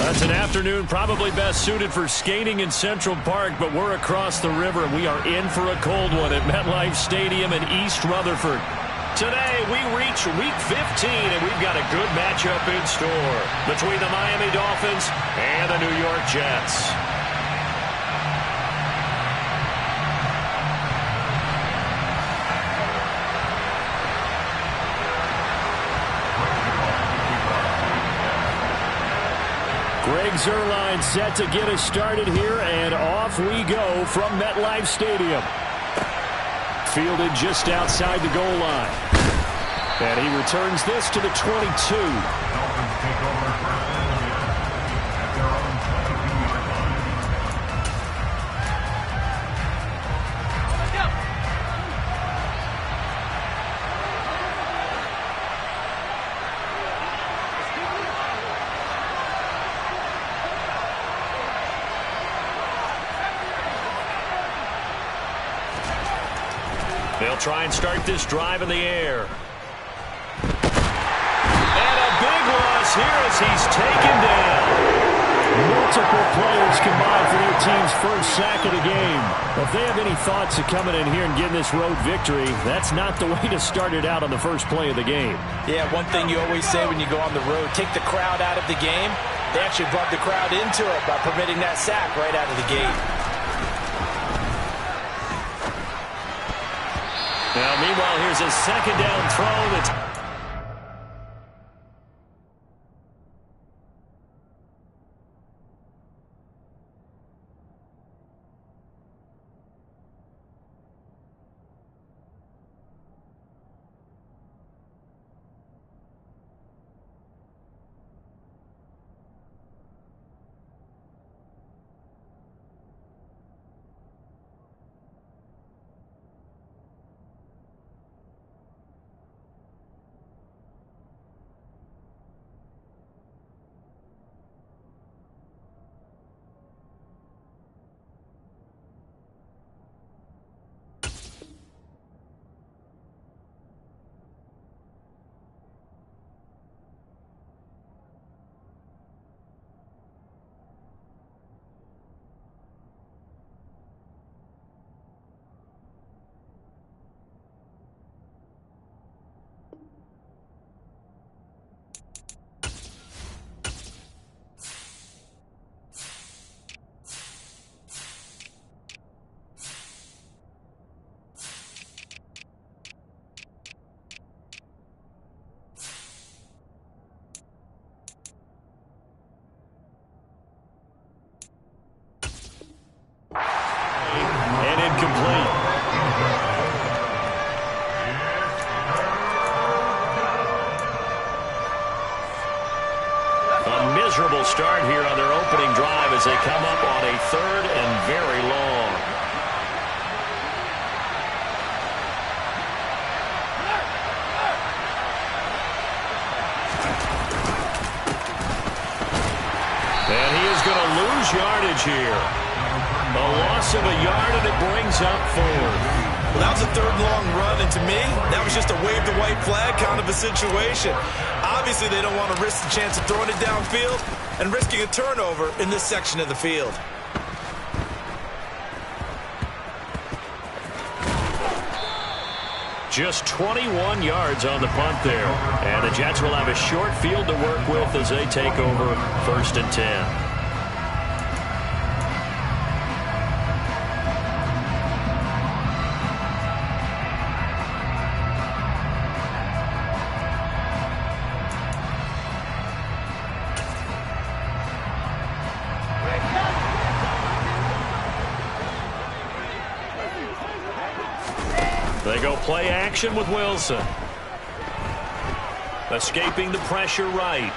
It's an afternoon probably best suited for skating in Central Park, but we're across the river, and we are in for a cold one at MetLife Stadium in East Rutherford. Today, we reach Week 15, and we've got a good matchup in store between the Miami Dolphins and the New York Jets. Greg Zuerlein set to get us started here, and off we go from MetLife Stadium. Fielded just outside the goal line. And he returns this to the 22. They'll try and start this drive in the air. And a big loss here as he's taken down. Multiple players combined for their team's first sack of the game. If they have any thoughts of coming in here and getting this road victory, that's not the way to start it out on the first play of the game. Yeah, one thing you always say when you go on the road, take the crowd out of the game. They actually brought the crowd into it by permitting that sack right out of the gate. Now, meanwhile, here's a second down throw that's... and incomplete. A miserable start here on their opening drive as they come up on a third and very long. And he is going to lose yardage here. A loss of a yard, and it brings up forward. Well, that was a third long run, and to me, that was just a wave the white flag kind of a situation. Obviously, they don't want to risk the chance of throwing it downfield and risking a turnover in this section of the field. Just 21 yards on the punt there. And the Jets will have a short field to work with as they take over 1st and 10. They go play action with Wilson. Escaping the pressure right.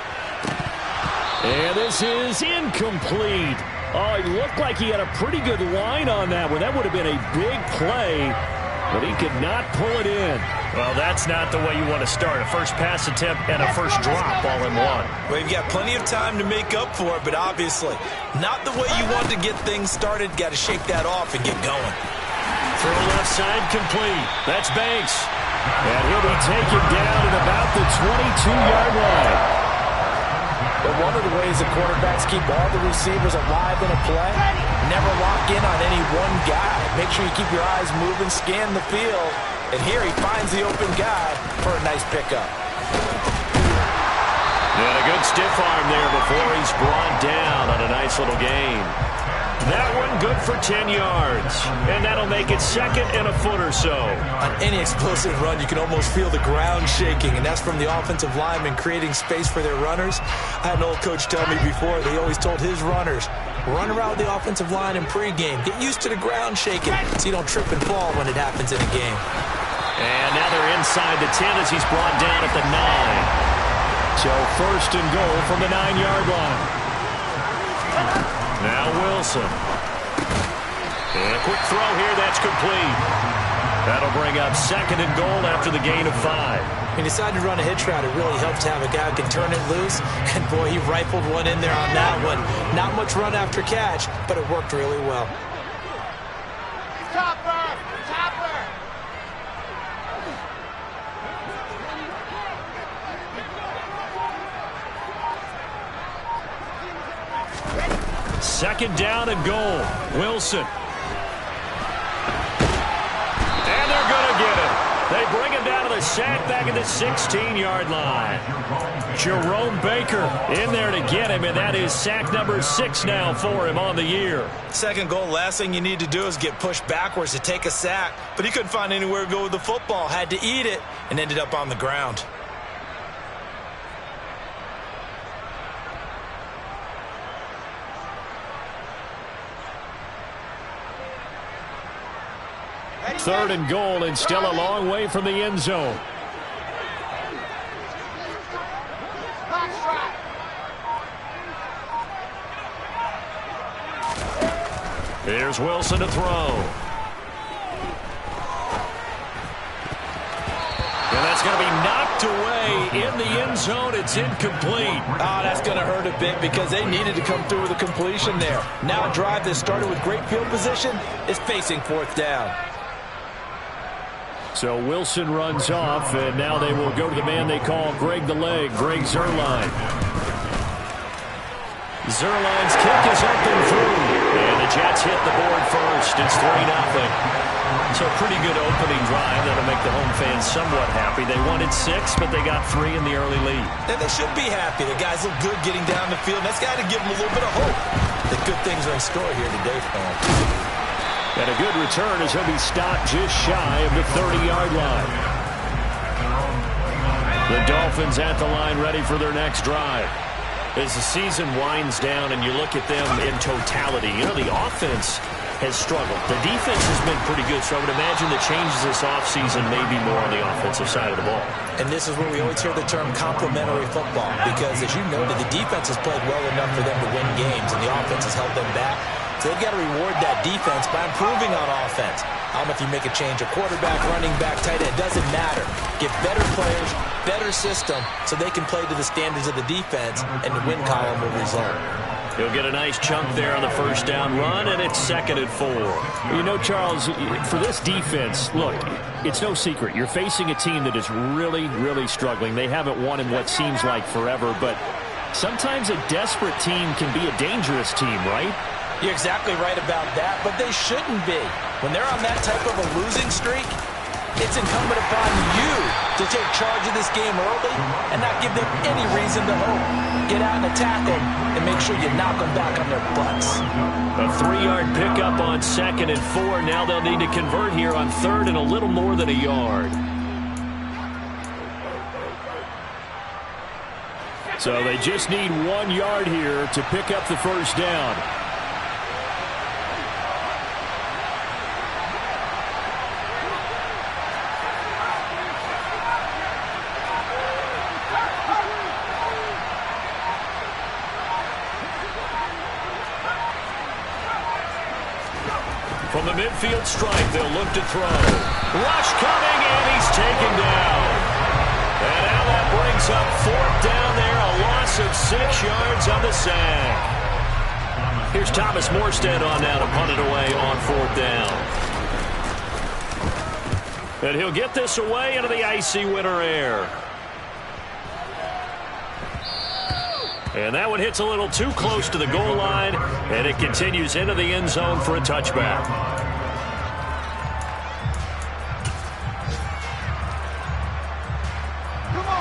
And this is incomplete. Oh, it looked like he had a pretty good line on that one. That would have been a big play, but he could not pull it in. Well, that's not the way you want to start. A first pass attempt and a first drop all in one. Well, you've got plenty of time to make up for it, but obviously not the way you want to get things started. Got to shake that off and get going. Throw left side complete. That's Banks. And he'll be taken down at about the 22-yard line. But one of the ways the quarterbacks keep all the receivers alive in a play, never lock in on any one guy. Make sure you keep your eyes moving, scan the field. And here he finds the open guy for a nice pickup. And a good stiff arm there before he's brought down on a nice little gain. That one good for 10 yards. And that'll make it second and a foot or so. On any explosive run, you can almost feel the ground shaking, and that's from the offensive linemen creating space for their runners. I had an old coach tell me before, they always told his runners, run around the offensive line in pregame. Get used to the ground shaking so you don't trip and fall when it happens in a game. And now they're inside the 10 as he's brought down at the 9. So first and goal from the 9-yard line. Now Wilson. And a quick throw here, that's complete. That'll bring up second and goal after the gain of 5. He decided to run a hitch route. It really helps to have a guy who can turn it loose. And boy, he rifled one in there on that one. Not much run after catch, but it worked really well. Second down and goal. Wilson. And they're going to get him. They bring him down to the sack back at the 16-yard line. Jerome Baker in there to get him, and that is sack number 6 now for him on the year. Second goal, last thing you need to do is get pushed backwards to take a sack. But he couldn't find anywhere to go with the football. Had to eat it and ended up on the ground. Third and goal, and still a long way from the end zone. Here's Wilson to throw. And that's going to be knocked away in the end zone. It's incomplete. Oh, that's going to hurt a bit because they needed to come through with a completion there. Now a drive that started with great field position is facing fourth down. So Wilson runs off, and now they will go to the man they call Greg the Leg, Greg Zuerlein. Zuerlein's kick is up and through, and the Jets hit the board first. It's 3-0. So a pretty good opening drive that'll make the home fans somewhat happy. They wanted 6, but they got 3 in the early lead. And they should be happy. The guys look good getting down the field. That's got to give them a little bit of hope that good things are in store here today for them. And a good return as he'll be stopped just shy of the 30-yard line. The Dolphins at the line ready for their next drive. As the season winds down and you look at them in totality, you know, the offense has struggled. The defense has been pretty good, so I would imagine the changes this offseason may be more on the offensive side of the ball. And this is where we always hear the term complementary football, because as you noted, the defense has played well enough for them to win games, and the offense has held them back. So they've got to reward that defense by improving on offense. I don't know if you make a change, a quarterback, running back, tight end, it doesn't matter. Get better players, better system, so they can play to the standards of the defense, and the win column will result. He'll get a nice chunk there on the first down run, and it's 2nd and 4. You know, Charles, for this defense, look, it's no secret. You're facing a team that is really, really struggling. They haven't won in what seems like forever, but sometimes a desperate team can be a dangerous team, right? You're exactly right about that, but they shouldn't be. When they're on that type of a losing streak, it's incumbent upon you to take charge of this game early and not give them any reason to hope. Get out and attack them and make sure you knock them back on their butts. A 3-yard pickup on 2nd and 4. Now they'll need to convert here on 3rd and a little more than a yard. So they just need 1 yard here to pick up the first down. From the midfield stripe, they'll look to throw. Rush coming, and he's taken down. And now that brings up 4th down there, a loss of 6 yards on the sack. Here's Thomas Morstead on now to punt it away on 4th down. And he'll get this away into the icy winter air. And that one hits a little too close to the goal line, and it continues into the end zone for a touchback.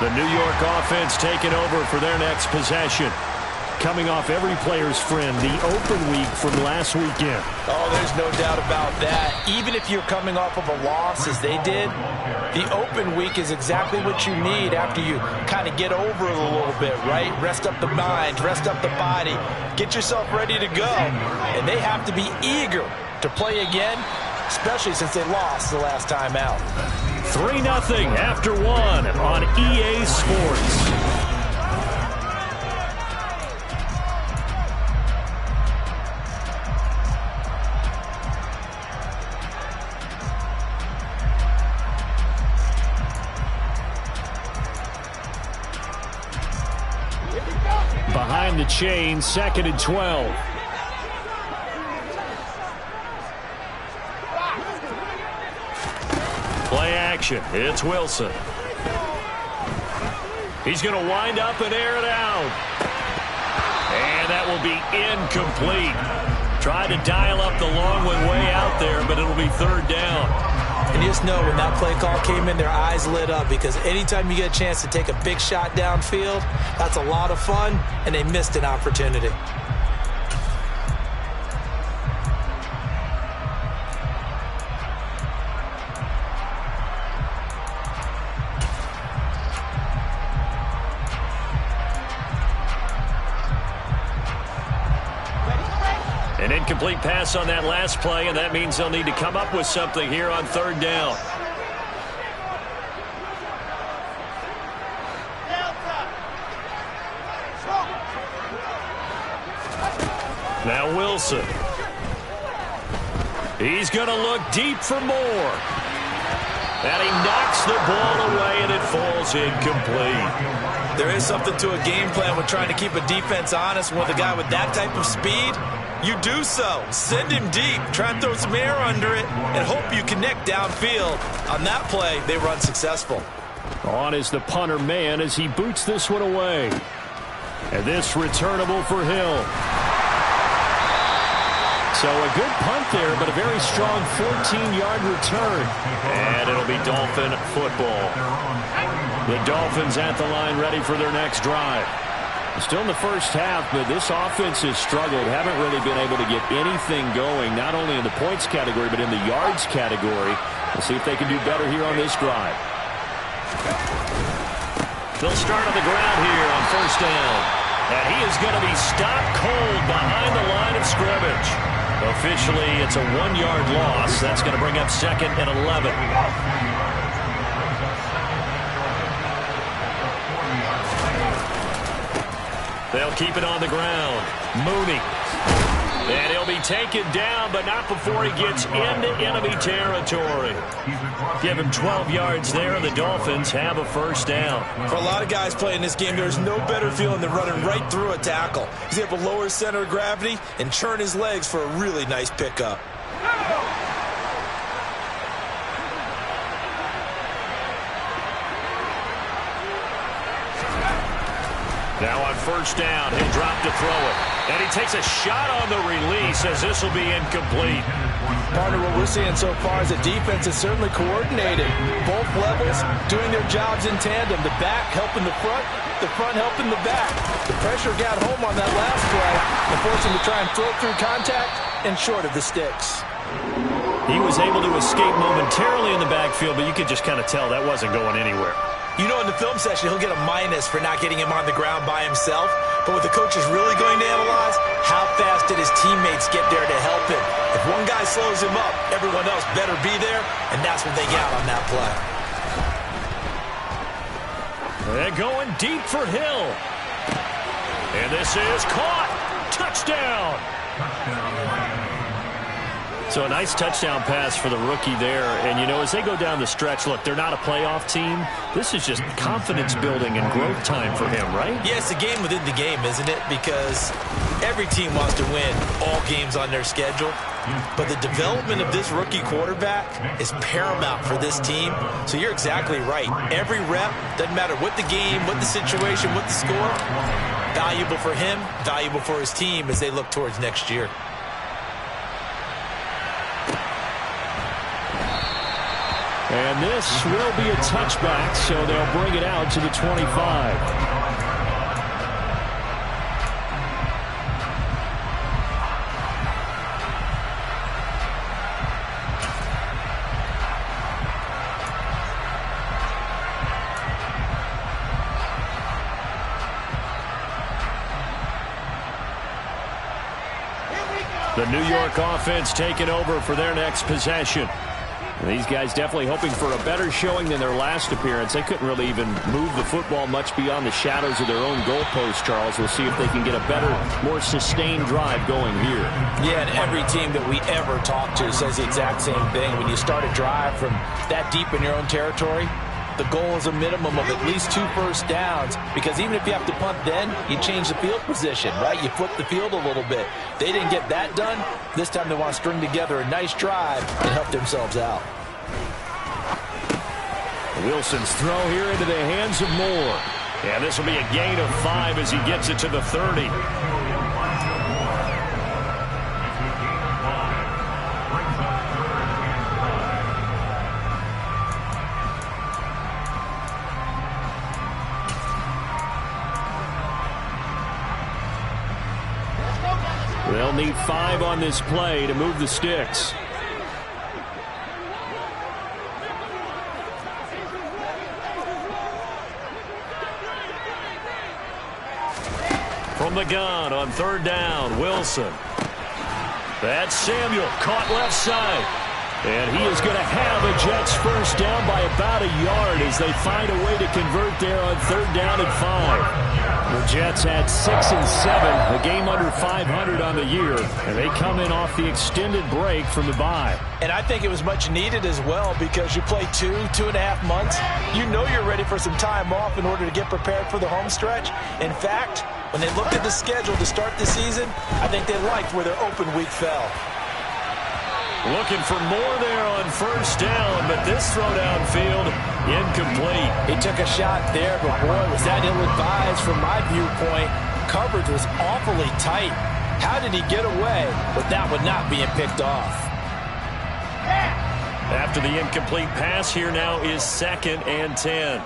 The New York offense taking over for their next possession. Coming off every player's friend, the open week from last weekend. Oh, there's no doubt about that. Even if you're coming off of a loss as they did, the open week is exactly what you need after you kind of get over it a little bit, right? Rest up the mind, rest up the body, get yourself ready to go. And they have to be eager to play again, especially since they lost the last time out. 3-0 after one on EA Sports. Behind the chain, 2nd and 12. Play action. It's Wilson. He's going to wind up and air it out. And that will be incomplete. Tried to dial up the long one way out there, but it'll be 3rd down. And you just know when that play call came in, their eyes lit up, because anytime you get a chance to take a big shot downfield, that's a lot of fun, and they missed an opportunity. An incomplete pass on that last play, and that means they'll need to come up with something here on 3rd down. Now Wilson. He's going to look deep for more. And he knocks the ball away, and it falls incomplete. There is something to a game plan with trying to keep a defense honest. With a guy with that type of speed, you do so. Send him deep. Try and throw some air under it and hope you connect downfield. On that play, they run successful. On is the punter man as he boots this one away. And this returnable for Hill. So a good punt there, but a very strong 14-yard return. And it'll be Dolphin football. The Dolphins at the line ready for their next drive. Still in the first half, but this offense has struggled. Haven't really been able to get anything going, not only in the points category, but in the yards category. We'll see if they can do better here on this drive. They'll start on the ground here on 1st down. And he is going to be stopped cold behind the line of scrimmage. Officially, it's a 1-yard loss. That's going to bring up 2nd and 11. They'll keep it on the ground. Mooney. And he'll be taken down, but not before he gets into enemy territory. Give him 12 yards there, and the Dolphins have a 1st down. For a lot of guys playing this game, there's no better feeling than running right through a tackle. He's able to lower his center of gravity and churn his legs for a really nice pickup. Now on 1st down, he'll drop to throw it. And he takes a shot on the release as this will be incomplete. Partner, what we're seeing so far is the defense is certainly coordinated. Both levels doing their jobs in tandem. The back helping the front helping the back. The pressure got home on that last play and forced him to try and throw through contact and short of the sticks. He was able to escape momentarily in the backfield, but you could just kind of tell that wasn't going anywhere. You know, in the film session, he'll get a minus for not getting him on the ground by himself. But what the coach is really going to analyze, how fast did his teammates get there to help him? If one guy slows him up, everyone else better be there, and that's what they got on that play. They're going deep for Hill. And this is caught. Touchdown. So a nice touchdown pass for the rookie there. And, you know, as they go down the stretch, look, they're not a playoff team. This is just confidence building and growth time for him, right? Yeah, it's a game within the game, isn't it? Because every team wants to win all games on their schedule. But the development of this rookie quarterback is paramount for this team. So you're exactly right. Every rep, doesn't matter what the game, what the situation, what the score, Valuable for him, valuable for his team as they look towards next year. And this will be a touchback, so they'll bring it out to the 25. The New York offense taking over for their next possession. These guys definitely hoping for a better showing than their last appearance. They couldn't really even move the football much beyond the shadows of their own goalpost, Charles. We'll see if they can get a better, more sustained drive going here. Yeah, and every team that we ever talk to says the exact same thing. When you start a drive from that deep in your own territory, the goal is a minimum of at least 2 first downs, because even if you have to punt then, you change the field position, right? You flip the field a little bit. They didn't get that done. This time they want to string together a nice drive and help themselves out. Wilson's throw here into the hands of Moore. And this will be a gain of 5 as he gets it to the 30. They'll need 5 on this play to move the sticks. From the gun on 3rd down, Wilson. That's Samuel, caught left side. And he is going to have a Jets first down by about a yard as they find a way to convert there on 3rd down and 5. The Jets had 6 and 7, a game under 500 on the year, and they come in off the extended break from the bye. And I think it was much needed as well, because you play 2.5 months. You know you're ready for some time off in order to get prepared for the home stretch. In fact, when they looked at the schedule to start the season, I think they liked where their open week fell. Looking for more there on 1st down, but this throw downfield, incomplete. He took a shot there, but boy, was that ill-advised from my viewpoint. Coverage was awfully tight. How did he get away with that one not being picked off? After the incomplete pass, here now is 2nd and 10.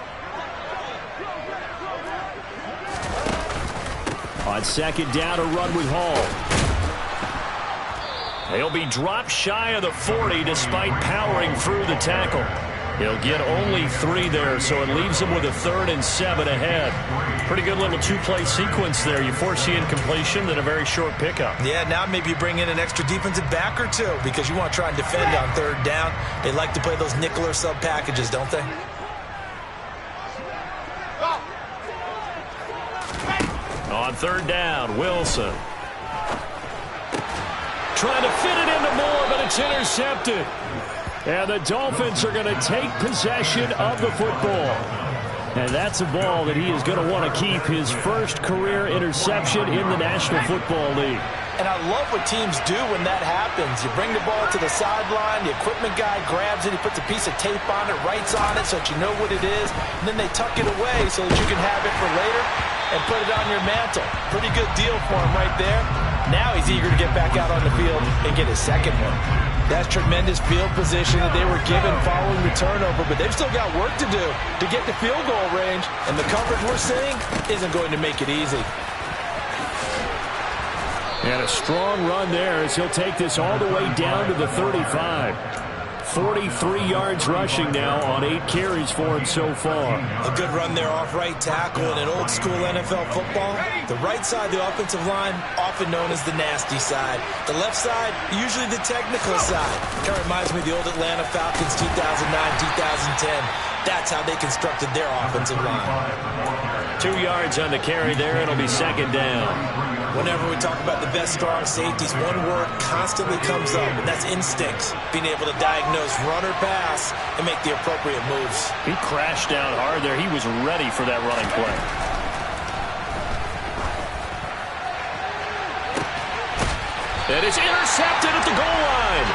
On 2nd down, a run with Hall. He'll be dropped shy of the 40 despite powering through the tackle. He'll get only 3 there, so it leaves him with a 3rd and 7 ahead. Pretty good little 2-play sequence there. You force the incompletion, then a very short pickup. Yeah, now maybe you bring in an extra defensive back or 2, because you want to try and defend on 3rd down. They like to play those nickel or sub packages, don't they? On 3rd down, Wilson. Trying to fit it into Moore, but it's intercepted. And the Dolphins are going to take possession of the football. And that's a ball that he is going to want to keep, his first career interception in the National Football League. And I love what teams do when that happens. You bring the ball to the sideline, the equipment guy grabs it, he puts a piece of tape on it, writes on it so that you know what it is, and then they tuck it away so that you can have it for later and put it on your mantle. Pretty good deal for him right there. Now he's eager to get back out on the field and get his 2nd one. That's tremendous field position that they were given following the turnover, but they've still got work to do to get to field goal range, and the coverage we're seeing isn't going to make it easy. And a strong run there as he'll take this all the way down to the 35. 43 yards rushing now on 8 carries for him so far. A good run there off right tackle in an old school NFL football. The right side of the offensive line, often known as the nasty side. The left side, usually the technical side. Kind of reminds me of the old Atlanta Falcons 2009, 2010. That's how they constructed their offensive line. 2 yards on the carry there. It'll be 2nd down. Whenever we talk about the best strong safeties, one word constantly comes up, and that's instincts. Being able to diagnose run or pass and make the appropriate moves. He crashed down hard there. He was ready for that running play. It is intercepted at the goal line.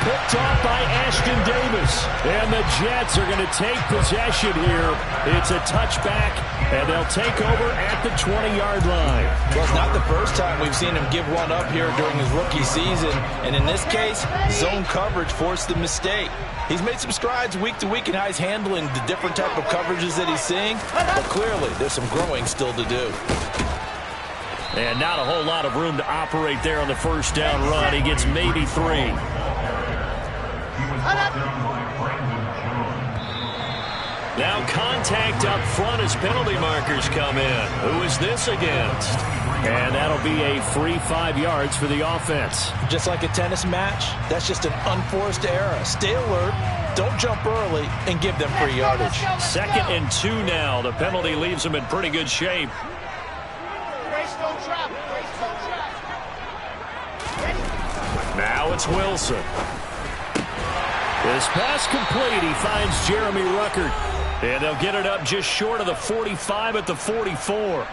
Picked off by Ashton Davis. And the Jets are going to take possession here. It's a touchback And they'll take over at the 20-yard line. Well, it's not the first time we've seen him give one up here during his rookie season. And in this case, zone coverage forced the mistake. He's made some strides week to week in how he's handling the different type of coverages that he's seeing. But clearly, there's some growing still to do. And not a whole lot of room to operate there on the first down run. He gets maybe 3. Now contact up front as penalty markers come in. Who is this against? And that'll be a free 5 yards for the offense. Just like a tennis match, that's just an unforced error. Stay alert, don't jump early, and give them free yardage. 2nd and 2 now. The penalty leaves them in pretty good shape. Now it's Wilson. This pass complete. He finds Jeremy Ruckert. And they'll get it up just short of the 45 at the 44.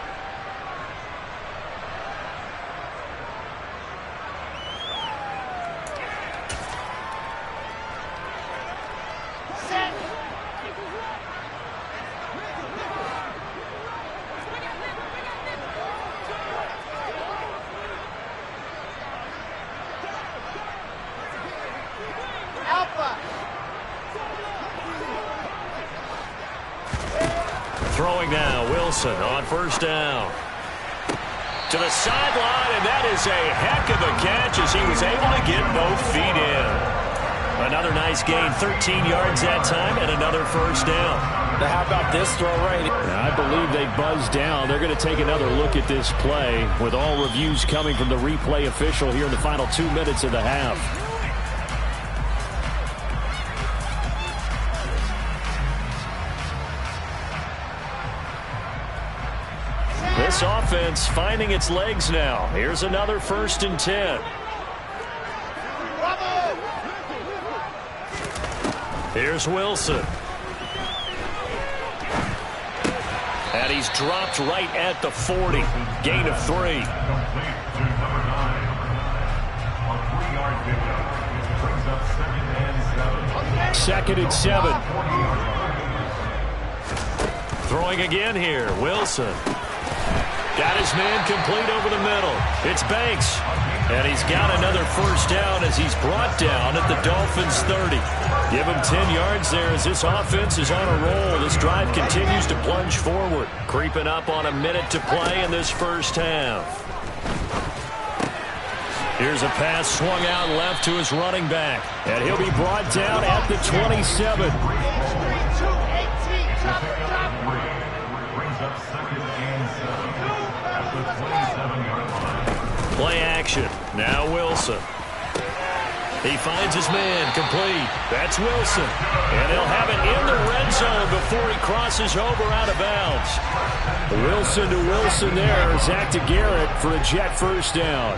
Throwing now, Wilson on first down. To the sideline, and that is a heck of a catch as he was able to get both feet in. Another nice gain, 13 yards that time, and another first down. Now how about this throw right? I believe they buzzed down. They're going to take another look at this play with all reviews coming from the replay official here in the final 2 minutes of the half. This offense finding its legs now. Here's another 1st and 10. Here's Wilson. And he's dropped right at the 40. Gain of 3. Second and 7. Throwing again here. Wilson. Got his man complete over the middle. It's Banks. And he's got another first down as he's brought down at the Dolphins' 30. Give him 10 yards there as this offense is on a roll. This drive continues to plunge forward. Creeping up on a minute to play in this first half. Here's a pass swung out left to his running back. And he'll be brought down at the 27. Play action. Now Wilson. He finds his man complete. That's Wilson. And he'll have it in the red zone before he crosses over out of bounds. Wilson to Wilson there. Zach to Garrett for a jet first down.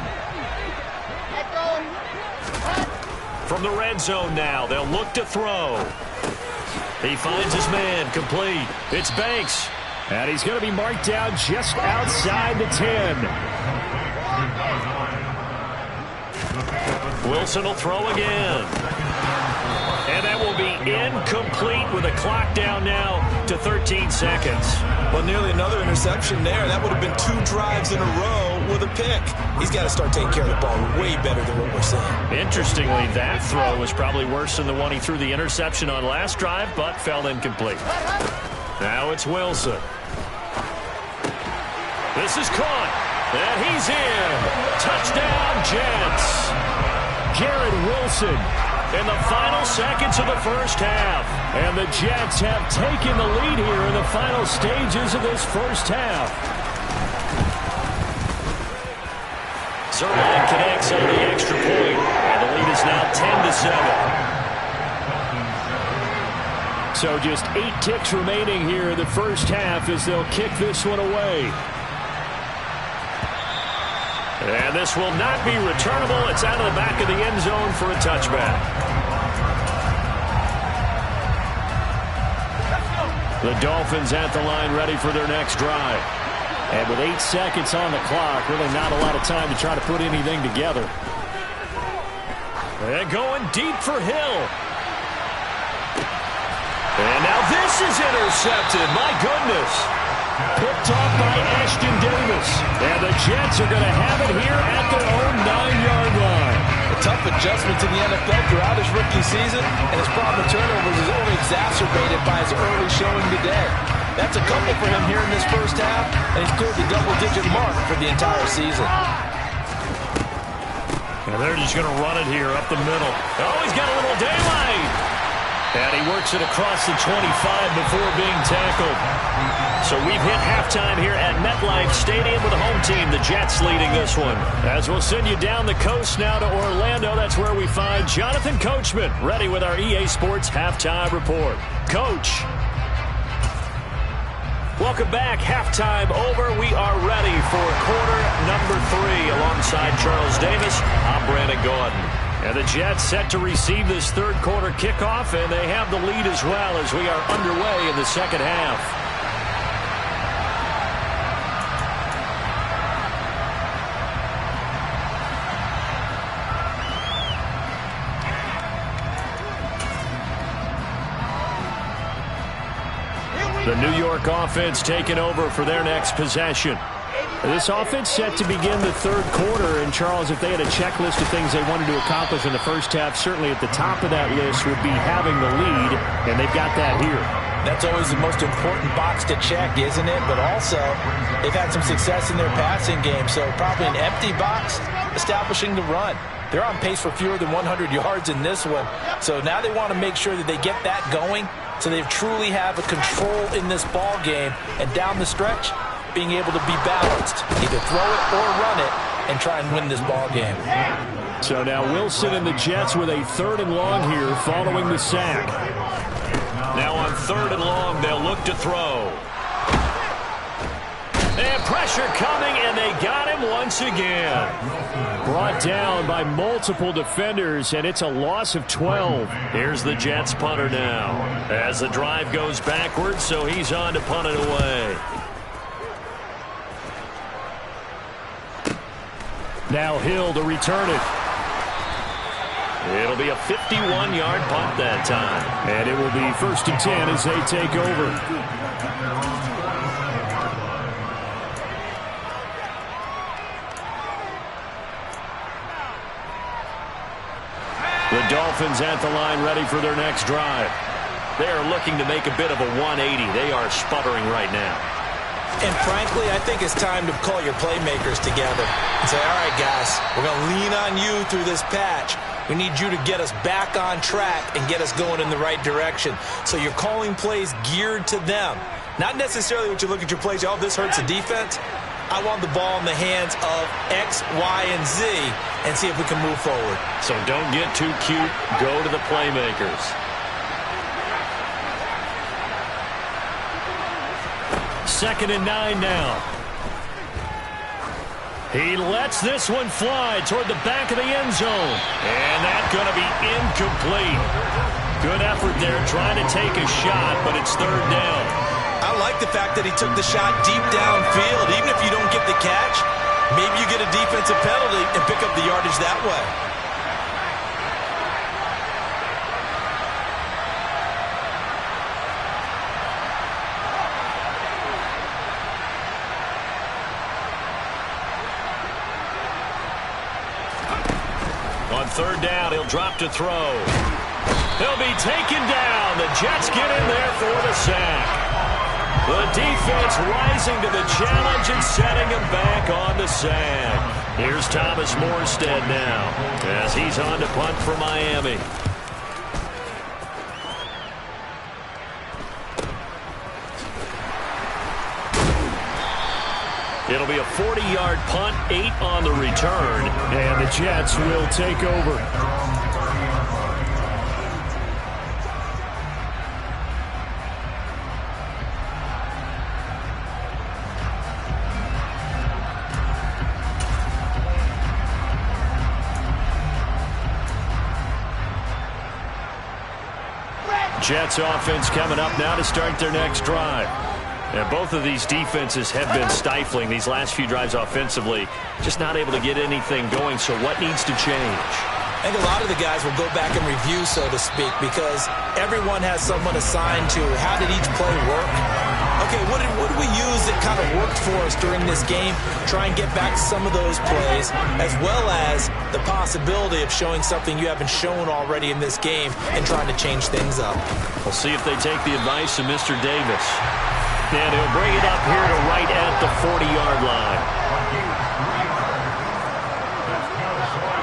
From the red zone now, they'll look to throw. He finds his man complete. It's Banks. And he's going to be marked down just outside the 10. Wilson will throw again. And that will be incomplete with a clock down now to 13 seconds. Well, nearly another interception there. That would have been 2 drives in a row with a pick. He's got to start taking care of the ball way better than what we're seeing. Interestingly, that throw was probably worse than the one he threw the interception on last drive, but fell incomplete. Now it's Wilson. This is caught. And he's in. Touchdown, Jets. Garrett Wilson in the final seconds of the first half. And the Jets have taken the lead here in the final stages of this first half. Zuerlein connects on the extra point. And the lead is now 10-7. So just 8 ticks remaining here in the first half as they'll kick this one away. And this will not be returnable. It's out of the back of the end zone for a touchback. The Dolphins at the line ready for their next drive. And with 8 seconds on the clock, really not a lot of time to try to put anything together. And going deep for Hill. And now this is intercepted. My goodness. Picked off by Ashton Davis. And the Jets are going to have it here at their own 9-yard line. A tough adjustment to the NFL throughout his rookie season, and his problem with turnovers is only exacerbated by his early showing today. That's a couple for him here in this first half, and he's cleared the double-digit mark for the entire season. And they're just going to run it here up the middle. Oh, he's got a little daylight. And he works it across the 25 before being tackled. So we've hit halftime here at MetLife Stadium with the home team, the Jets, leading this one. As we'll send you down the coast now to Orlando, that's where we find Jonathan Coachman, ready with our EA Sports Halftime Report. Coach. Welcome back. Halftime over. We are ready for quarter number 3 alongside Charles Davis. I'm Brandon Gaudin. And the Jets set to receive this third quarter kickoff, and they have the lead as well as we are underway in the second half. The New York offense taking over for their next possession. This offense set to begin the third quarter, and Charles, if they had a checklist of things they wanted to accomplish in the first half, certainly at the top of that list would be having the lead, and they've got that here. That's always the most important box to check, isn't it? But also, they've had some success in their passing game, so probably an empty box establishing the run. They're on pace for fewer than 100 yards in this one, so now they want to make sure that they get that going so they truly have a control in this ball game, and down the stretch, being able to be balanced, either throw it or run it, and try and win this ball game. So now Wilson and the Jets with a 3rd and long here following the sack. Now on 3rd and long, they'll look to throw. And pressure coming, and they got him once again. Brought down by multiple defenders, and it's a loss of 12. Here's the Jets punter now. As the drive goes backwards, so he's on to punt it away. Now Hill to return it. It'll be a 51-yard punt that time. And it will be 1st and 10 as they take over. The Dolphins at the line ready for their next drive. They are looking to make a bit of a 180. They are sputtering right now. And frankly, I think it's time to call your playmakers together and say, all right, guys, we're going to lean on you through this patch. We need you to get us back on track and get us going in the right direction. So you're calling plays geared to them. Not necessarily what you look at your plays, oh, this hurts the defense. I want the ball in the hands of X, Y, and Z and see if we can move forward. So don't get too cute. Go to the playmakers. Second and 9 now. He lets this one fly toward the back of the end zone. And that's going to be incomplete. Good effort there trying to take a shot, but it's 3rd down. I like the fact that he took the shot deep downfield. Even if you don't get the catch, maybe you get a defensive penalty and pick up the yardage that way. On 3rd down, he'll drop to throw. He'll be taken down. The Jets get in there for the sack. The defense rising to the challenge and setting him back on the sack. Here's Thomas Morstead now as he's on to punt for Miami. It'll be a 40-yard punt, 8 on the return, and the Jets will take over. Jets offense coming up now to start their next drive. And both of these defenses have been stifling these last few drives offensively. Just not able to get anything going, so what needs to change? I think a lot of the guys will go back and review, so to speak, because everyone has someone assigned to how did each play work. okay, what did we use that kind of worked for us during this game? Try and get back to some of those plays, as well as the possibility of showing something you haven't shown already in this game and trying to change things up. We'll see if they take the advice of Mr. Davis. And he'll bring it up here to right at the 40-yard line.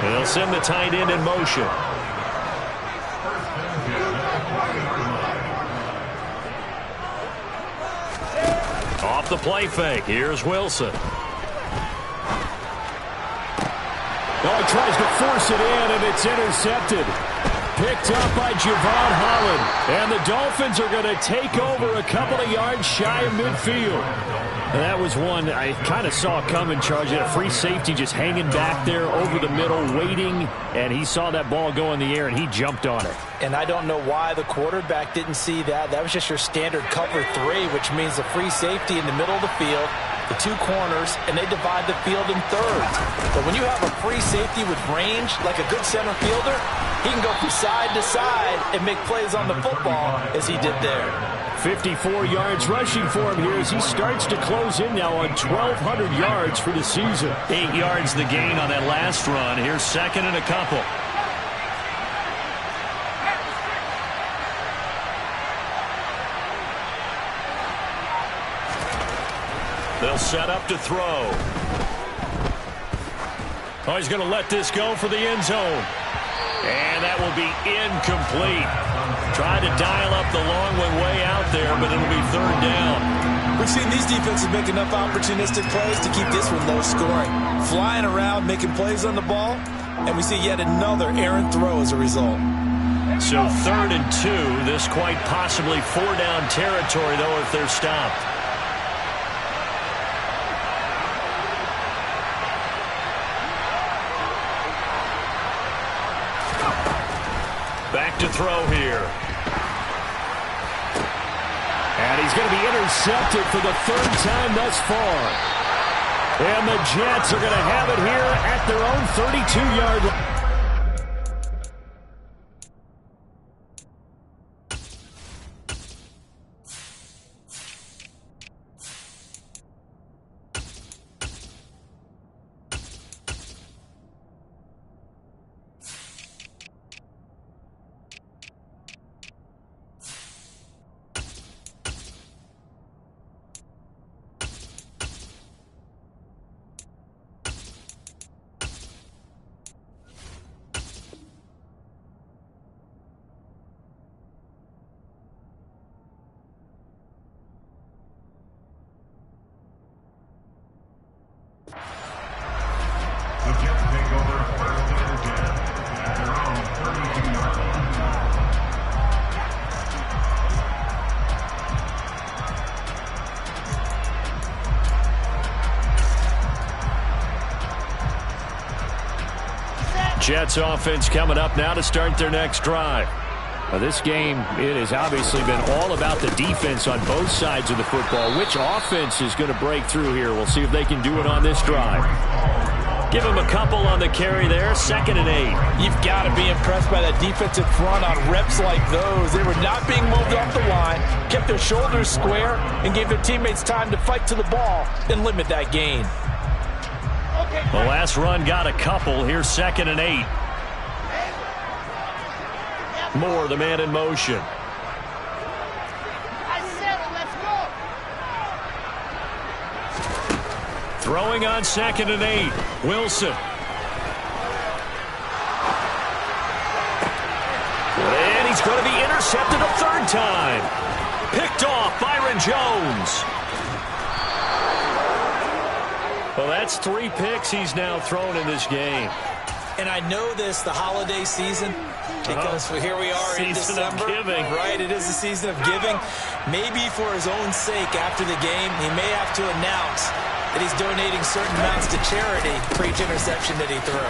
And they'll send the tight end in motion. Off the play fake. Here's Wilson. Oh, he tries to force it in, and it's intercepted. Picked up by Javon Holland. And the Dolphins are going to take over a couple of yards shy of midfield. And that was one I kind of saw coming, Charles. He had a free safety just hanging back there over the middle, waiting. And he saw that ball go in the air, and he jumped on it. And I don't know why the quarterback didn't see that. That was just your standard cover 3, which means the free safety in the middle of the field, the 2 corners, and they divide the field in thirds. But when you have a free safety with range, like a good center fielder, he can go from side to side and make plays on the football as he did there. 54 yards rushing for him here as he starts to close in now on 1,200 yards for the season. 8 yards the gain on that last run. Here's second and a couple. They'll set up to throw. Oh, he's going to let this go for the end zone. And that will be incomplete. Tried to dial up the long one way out there, but it'll be third down. We've seen these defenses make enough opportunistic plays to keep this one low scoring. Flying around, making plays on the ball, and we see yet another errant throw as a result. So 3rd and 2. This quite possibly 4-down territory, though, if they're stopped. Back to throw here. And he's going to be intercepted for the 3rd time thus far. And the Jets are going to have it here at their own 32-yard line. Jets offense coming up now to start their next drive. Now this game, it has obviously been all about the defense on both sides of the football. Which offense is going to break through here? We'll see if they can do it on this drive. Give him a couple on the carry there. 2nd and 8. You've got to be impressed by that defensive front on reps like those. They were not being moved off the line, kept their shoulders square, and gave their teammates time to fight to the ball and limit that gain. The last run got a couple. Here's 2nd and 8. Moore, the man in motion. Throwing on 2nd and 8. Wilson. And he's going to be intercepted a 3rd time. Picked off Byron Jones. Well, that's 3 picks he's now thrown in this game. And I know this, the holiday season, because here we are in December. Season of giving. Right, it is the season of giving. Maybe for his own sake after the game, he may have to announce that he's donating certain amounts to charity for each interception that he threw.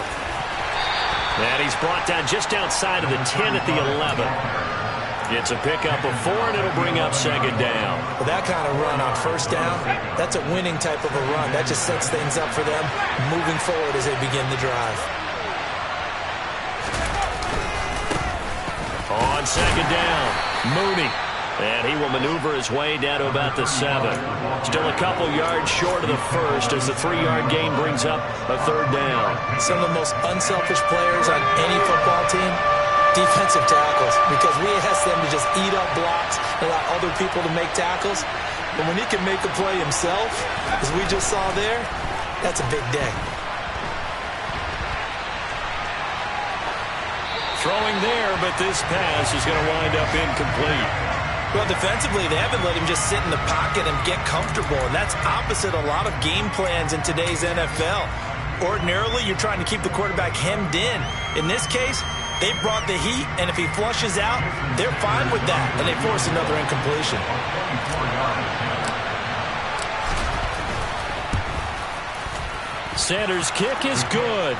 And he's brought down just outside of the 10 at the 11. Gets a pickup of 4, and it'll bring up 2nd down. Well, that kind of run on 1st down, that's a winning type of a run. That just sets things up for them moving forward as they begin the drive. On 2nd down, Mooney. And he will maneuver his way down to about the 7. Still a couple yards short of the first as the 3-yard gain brings up a 3rd down. Some of the most unselfish players on any football team, defensive tackles, because we ask them to just eat up blocks and allow other people to make tackles. But when he can make a play himself, as we just saw there, that's a big day. Throwing there, but this pass is going to wind up incomplete. Well, defensively, they haven't let him just sit in the pocket and get comfortable, and that's opposite a lot of game plans in today's NFL. Ordinarily, you're trying to keep the quarterback hemmed in. In this case, they brought the heat, and if he flushes out, they're fine with that, and they force another incompletion. Sanders' kick is good.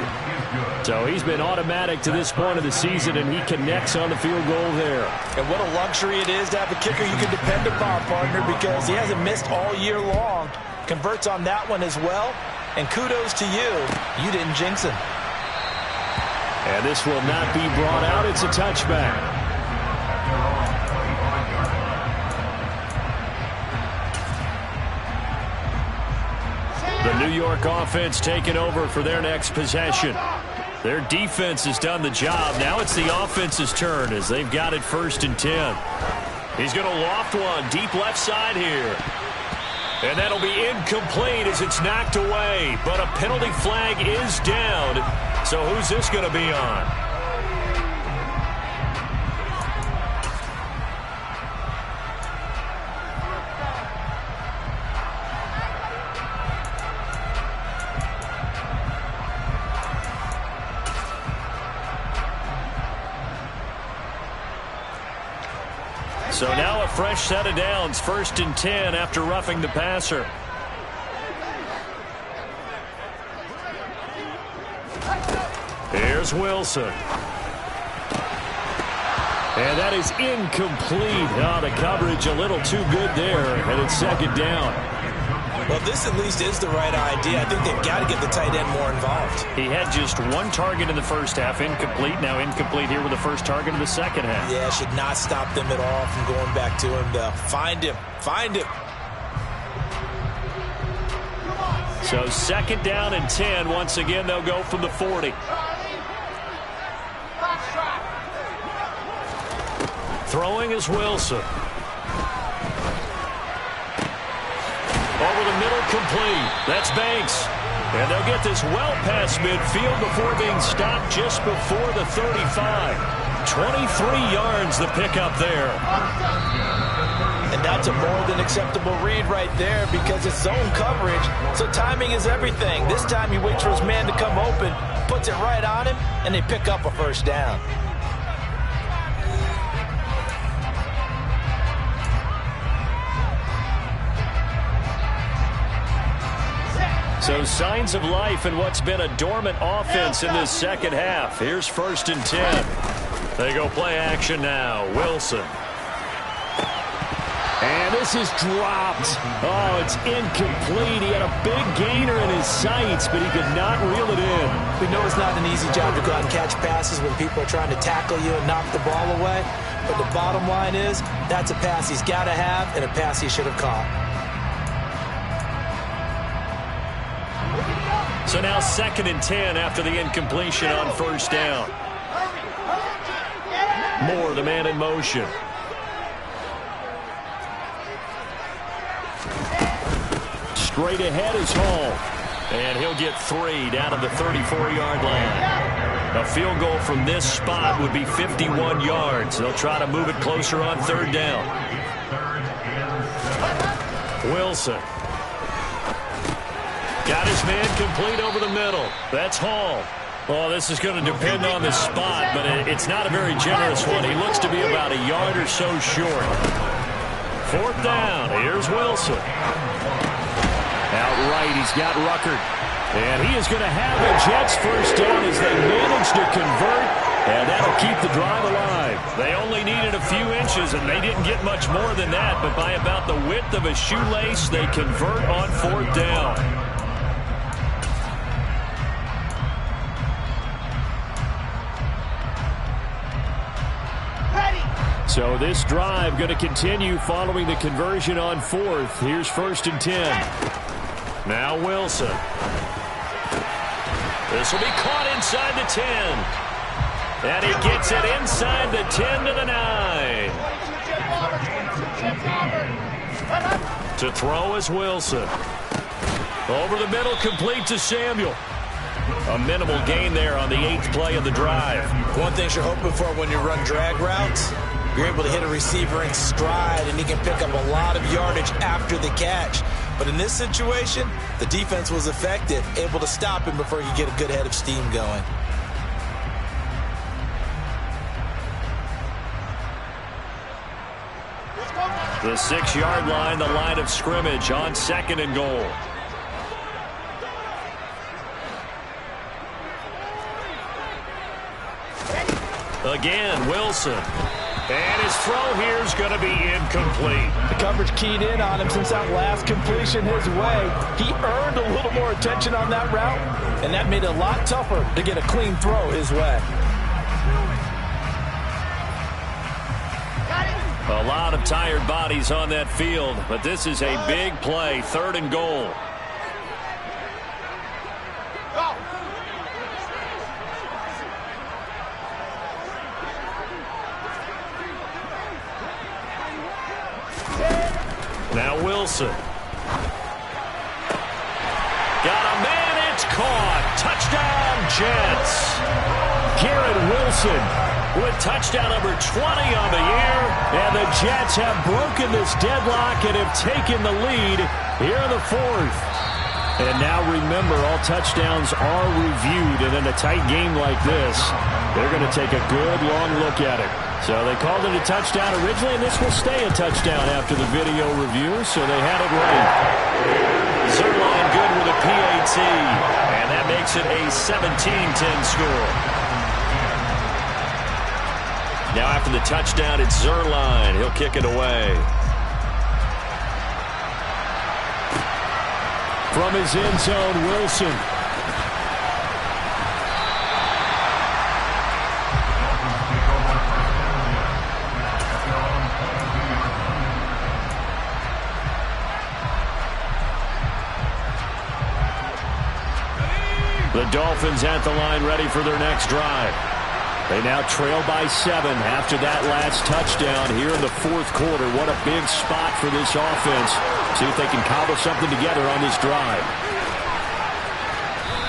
So he's been automatic to this point of the season, and he connects on the field goal there. And what a luxury it is to have a kicker you can depend upon, partner, because he hasn't missed all year long. Converts on that one as well. And kudos to you. You didn't jinx him. And this will not be brought out. It's a touchback. The New York offense taking over for their next possession. Their defense has done the job. Now it's the offense's turn as they've got it 1st and 10. He's going to loft one deep left side here. And that'll be incomplete as it's knocked away. But a penalty flag is down. So who's this going to be on? So now a fresh set of downs, 1st and 10 after roughing the passer. Here's Wilson. And that is incomplete. Oh, the coverage a little too good there, and it's 2nd down. Well, this at least is the right idea. I think they've got to get the tight end more involved. He had just 1 target in the first half, incomplete. Now incomplete here with the first target in the second half. Yeah, should not stop them at all from going back to him to find him. Find him. So 2nd down and 10. Once again, they'll go from the 40. Throwing is Wilson. Over the middle, complete. That's Banks. And they'll get this well past midfield before being stopped just before the 35. 23 yards the pickup there. And that's a more than acceptable read right there because it's zone coverage. So timing is everything. This time he waits for his man to come open, puts it right on him, and they pick up a 1st down. So signs of life in what's been a dormant offense in this second half. Here's 1st and 10. They go play action now. Wilson. And this is dropped. Oh, it's incomplete. He had a big gainer in his sights, but he could not reel it in. We know it's not an easy job to go out and catch passes when people are trying to tackle you and knock the ball away. But the bottom line is that's a pass he's got to have and a pass he should have caught. So now 2nd and 10 after the incompletion on 1st down. Moore, the man in motion. Straight ahead is Hall. And he'll get 3 down to the 34-yard line. A field goal from this spot would be 51 yards. They'll try to move it closer on 3rd down. Wilson. Got his man complete over the middle. That's Hall. Well, this is going to depend on the spot, but it's not a very generous one. He looks to be about a yard or so short. 4th down. Here's Wilson. Outright, he's got Ruckert. And he is going to have a Jets 1st down as they manage to convert, and that'll keep the drive alive. They only needed a few inches, and they didn't get much more than that, but by about the width of a shoelace, they convert on 4th down. So this drive going to continue following the conversion on fourth. Here's 1st and 10. Now Wilson. This will be caught inside the 10. And he gets it inside the 10 to the 9. To throw is Wilson. Over the middle, complete to Samuel. A minimal gain there on the 8th play of the drive. One thing you're hoping for when you run drag routes, you're able to hit a receiver in stride, and he can pick up a lot of yardage after the catch. But in this situation, the defense was effective, able to stop him before he could get a good head of steam going. The 6-yard line, the line of scrimmage on 2nd and goal. Again, Wilson. And his throw here is going to be incomplete. The coverage keyed in on him since that last completion his way. He earned a little more attention on that route, and that made it a lot tougher to get a clean throw his way. A lot of tired bodies on that field, but this is a big play, 3rd and goal. Now Wilson. Got a man, it's caught. Touchdown, Jets. Garrett Wilson with touchdown number 20 on the year. And the Jets have broken this deadlock and have taken the lead here in the 4th. And now remember, all touchdowns are reviewed. And in a tight game like this, they're going to take a good long look at it. So they called it a touchdown originally, and this will stay a touchdown after the video review, so they had it right. Zuerlein good with a PAT, and that makes it a 17-10 score. Now after the touchdown, it's Zuerlein. He'll kick it away. From his end zone, Wilson. The Dolphins at the line ready for their next drive. They now trail by 7 after that last touchdown here in the 4th quarter. What a big spot for this offense. See if they can cobble something together on this drive.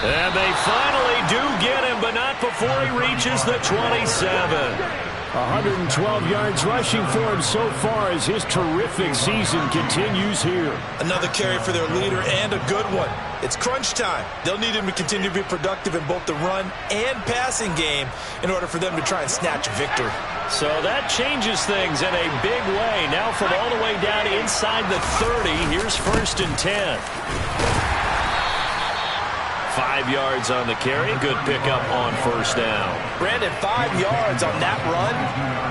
And they finally do get him, but not before he reaches the 27. 112 yards rushing for him so far as his terrific season continues here. Another carry for their leader and a good one. It's crunch time. They'll need him to continue to be productive in both the run and passing game in order for them to try and snatch a victory. So that changes things in a big way. Now from all the way down inside the 30, here's 1st and 10. 5 yards on the carry. Good pickup on 1st down. Brandon, 5 yards on that run.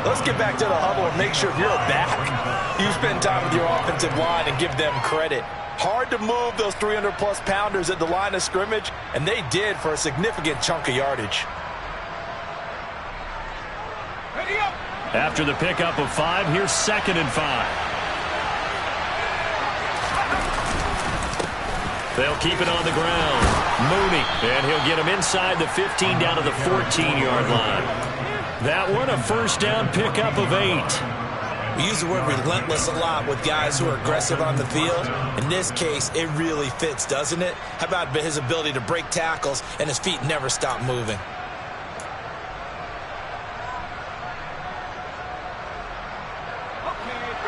Let's get back to the huddle and make sure if you're a back, you spend time with your offensive line and give them credit. Hard to move those 300-plus pounders at the line of scrimmage, and they did for a significant chunk of yardage. After the pickup of 5, here's 2nd and 5. They'll keep it on the ground. Mooney, and he'll get him inside the 15 down to the 14-yard line. That one, a 1st down pickup of 8. We use the word relentless a lot with guys who are aggressive on the field. In this case, it really fits, doesn't it? How about his ability to break tackles and his feet never stop moving?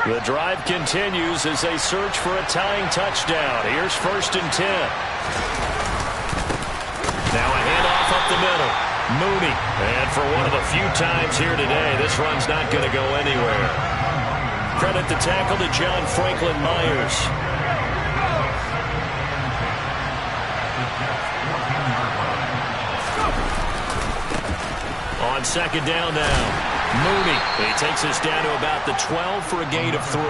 The drive continues as they search for a tying touchdown. Here's 1st and 10. Now a handoff up the middle. Mooney. And for one of the few times here today, this run's not going to go anywhere. Credit the tackle to John Franklin Myers. On 2nd down now. Mooney. He takes us down to about the 12 for a gain of 3.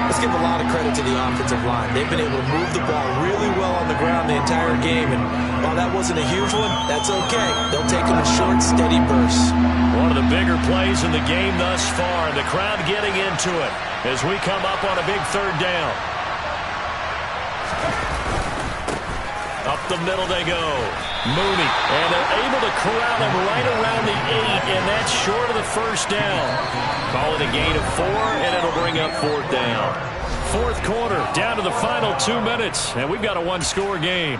Let's give a lot of credit to the offensive line. They've been able to move the ball really well on the ground the entire game. And while that wasn't a huge one, that's okay. They'll take them in short, steady bursts. One of the bigger plays in the game thus far. The crowd getting into it as we come up on a big 3rd down. Up the middle they go. Mooney. And they're able to corral him right around the 8, and that's short of the 1st down. Call it a gain of 4, and it'll bring up 4th down. 4th quarter, down to the final 2 minutes, and we've got a 1-score game.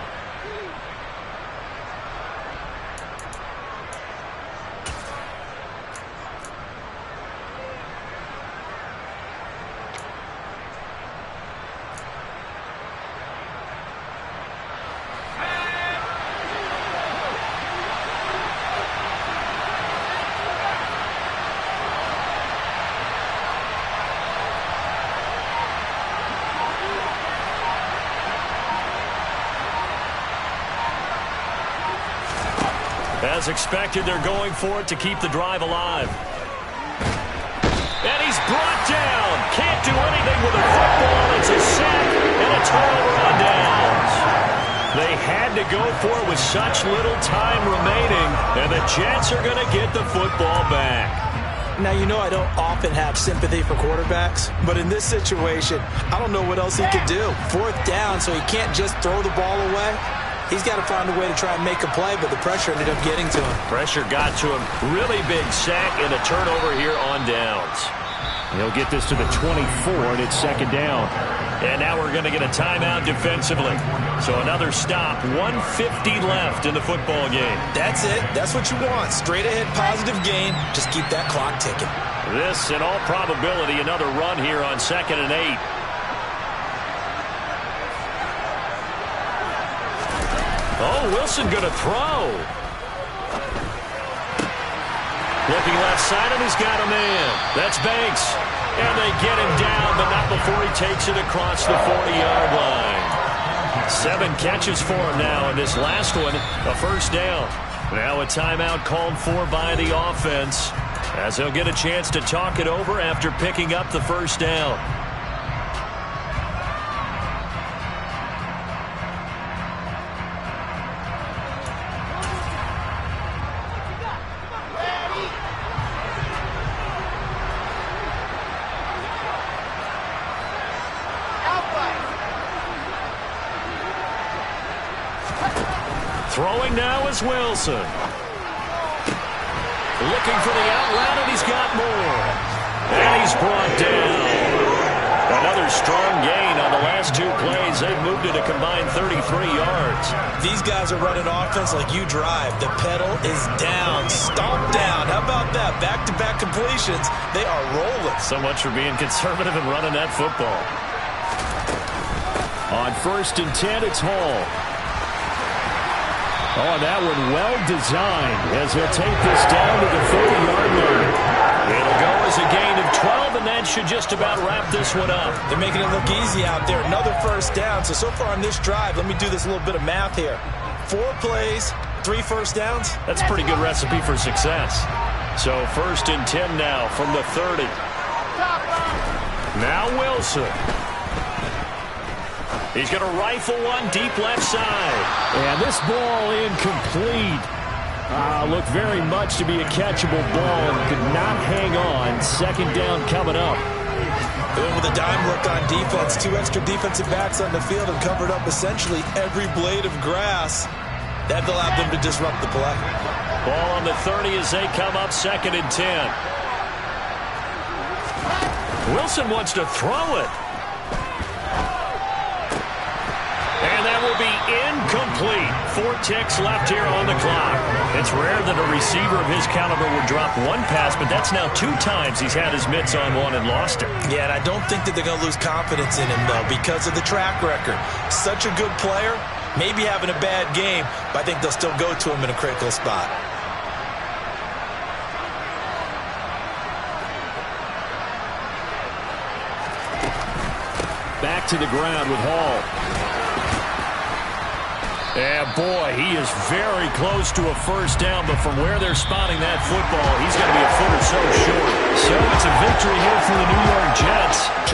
As expected, they're going for it to keep the drive alive. And he's brought down. Can't do anything with the football. It's a sack and a turnover on downs. They had to go for it with such little time remaining, and the Jets are going to get the football back. Now, you know I don't often have sympathy for quarterbacks, but in this situation, I don't know what else he could do. 4th down, so he can't just throw the ball away. He's got to find a way to try and make a play, but the pressure ended up getting to him. Pressure got to him. Really big sack and a turnover here on downs. He'll get this to the 24, and it's 2nd down. And now we're going to get a timeout defensively. So another stop. 1:50 left in the football game. That's it. That's what you want. Straight ahead positive gain. Just keep that clock ticking. This, in all probability, another run here on 2nd and 8. Oh, Wilson going to throw. Looking left side, and he's got a man. That's Banks. And they get him down, but not before he takes it across the 40-yard line. 7 catches for him now, and this last one, a 1st down. Now a timeout called for by the offense, as he'll get a chance to talk it over after picking up the 1st down. Throwing now is Wilson. Looking for the out route, and he's got more. And he's brought down. Another strong gain on the last 2 plays. They've moved it a combined 33 yards. These guys are running offense like you drive. The pedal is down. Stomp down. How about that? Back-to-back completions. They are rolling. So much for being conservative and running that football. On 1st and 10, it's Hall. Oh, that one well designed as he'll take this down to the 30-yard line. It'll go as a gain of 12, and that should just about wrap this one up. They're making it look easy out there. Another 1st down. So far on this drive, let me do this little bit of math here. 4 plays, 3 1st downs. That's a pretty good recipe for success. So 1st and 10 now from the 30. Now Wilson. He's going to rifle one deep left side. And this ball incomplete. Looked very much to be a catchable ball and could not hang on. 2nd down coming up. And with a dime look on defense, 2 extra defensive backs on the field and covered up essentially every blade of grass. That allowed them to disrupt the play. Ball on the 30 as they come up 2nd and 10. Wilson wants to throw it. And that will be incomplete. 4 ticks left here on the clock. It's rare that a receiver of his caliber would drop 1 pass, but that's now 2 times he's had his mitts on one and lost it. Yeah, and I don't think that they're going to lose confidence in him, though, because of the track record. Such a good player, maybe having a bad game, but I think they'll still go to him in a critical spot. Back to the ground with Hall. And boy, he is very close to a first down, but from where they're spotting that football, he's going to be a foot or so short. So it's a victory here for the New York Jets.